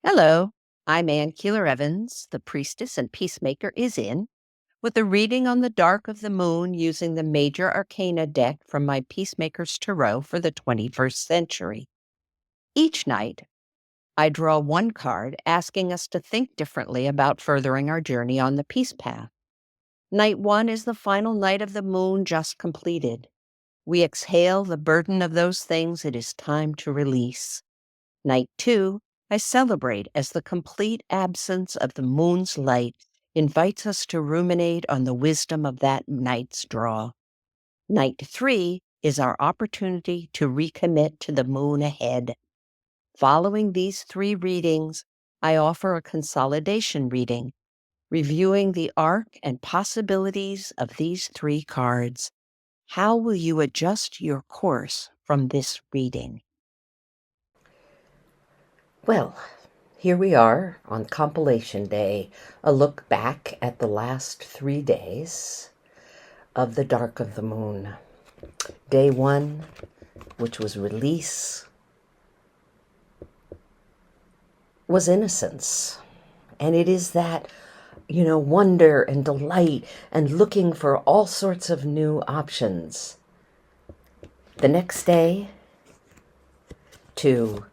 Hello, I'm Ann Keeler Evans. The priestess and peacemaker is in with a reading on the dark of the moon using the Major Arcana deck from my Peacemaker's Tarot for the 21st century. Each night, I draw one card asking us to think differently about furthering our journey on the peace path. Night 1 is the final night of the moon just completed. We exhale the burden of those things it is time to release. Night 2, I celebrate as the complete absence of the moon's light invites us to ruminate on the wisdom of that night's draw. Night 3 is our opportunity to recommit to the moon ahead. Following these 3 readings, I offer a consolidation reading, reviewing the arc and possibilities of these 3 cards. How will you adjust your course from this reading? Well, here we are on Compilation Day, a look back at the last 3 days of the dark of the moon. Day 1, which was release, was innocence. And it is that, wonder and delight and looking for all sorts of new options. The next day, to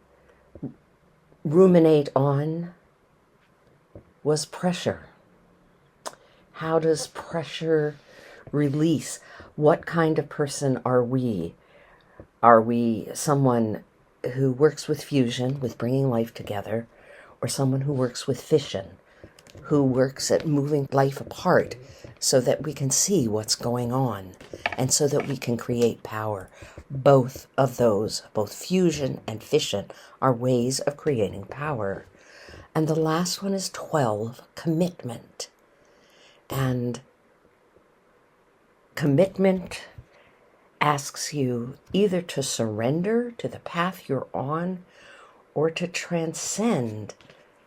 ruminate on, was pressure. How does pressure release? What kind of person are we? Are we someone who works with fusion, with bringing life together, or someone who works with fission, who works at moving life apart so that we can see what's going on and so that we can create power? Both of those, both fusion and fission, are ways of creating power. And the last one is 12, commitment. And commitment asks you either to surrender to the path you're on or to transcend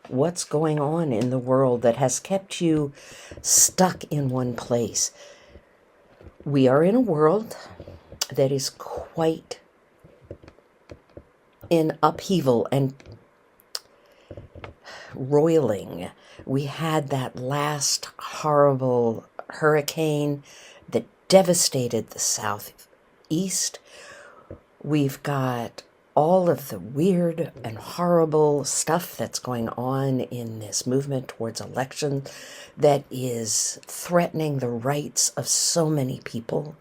what's going on in the world that has kept you stuck in one place. We are in a world that is quite in upheaval and roiling. We had that last horrible hurricane that devastated the southeast. We've got all of the weird and horrible stuff that's going on in this movement towards election that is threatening the rights of so many people,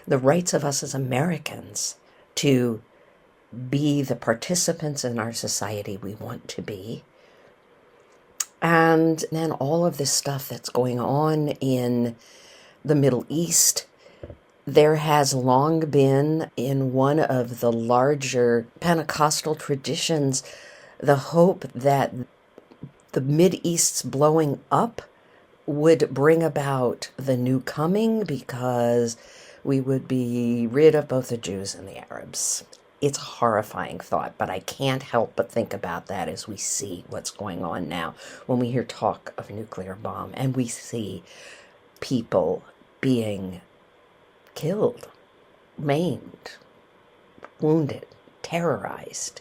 the rights of us as Americans to be the participants in our society we want to be. And then all of this stuff that's going on in the Middle East. There has long been, in one of the larger Pentecostal traditions, the hope that the Mideast's blowing up would bring about the new coming because we would be rid of both the Jews and the Arabs. It's a horrifying thought, but I can't help but think about that as we see what's going on now when we hear talk of nuclear bomb and we see people being killed, maimed, wounded, terrorized.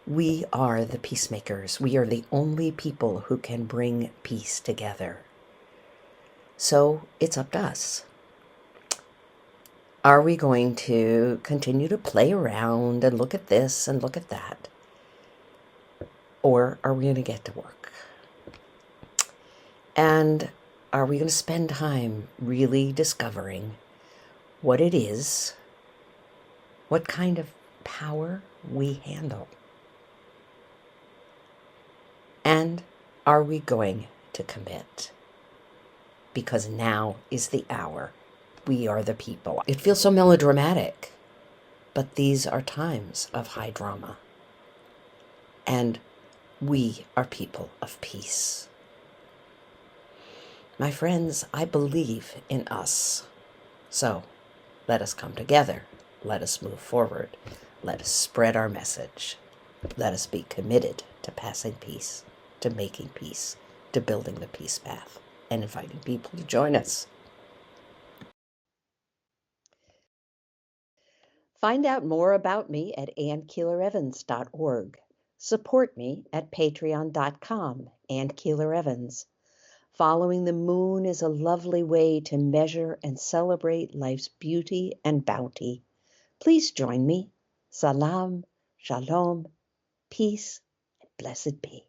We are the peacemakers. We are the only people who can bring peace together. So it's up to us. Are we going to continue to play around and look at this and look at that? Or are we going to get to work? And are we going to spend time really discovering what it is, what kind of power we handle? And are we going to commit? Because now is the hour. We are the people. It feels so melodramatic, but these are times of high drama. And we are people of peace. My friends, I believe in us. So let us come together. Let us move forward. Let us spread our message. Let us be committed to passing peace, to making peace, to building the peace path, and inviting people to join us. Find out more about me at annkeelerevans.org. Support me at patreon.com and Keeler Evans. Following the moon is a lovely way to measure and celebrate life's beauty and bounty. Please join me. Salam, shalom, peace, and blessed be.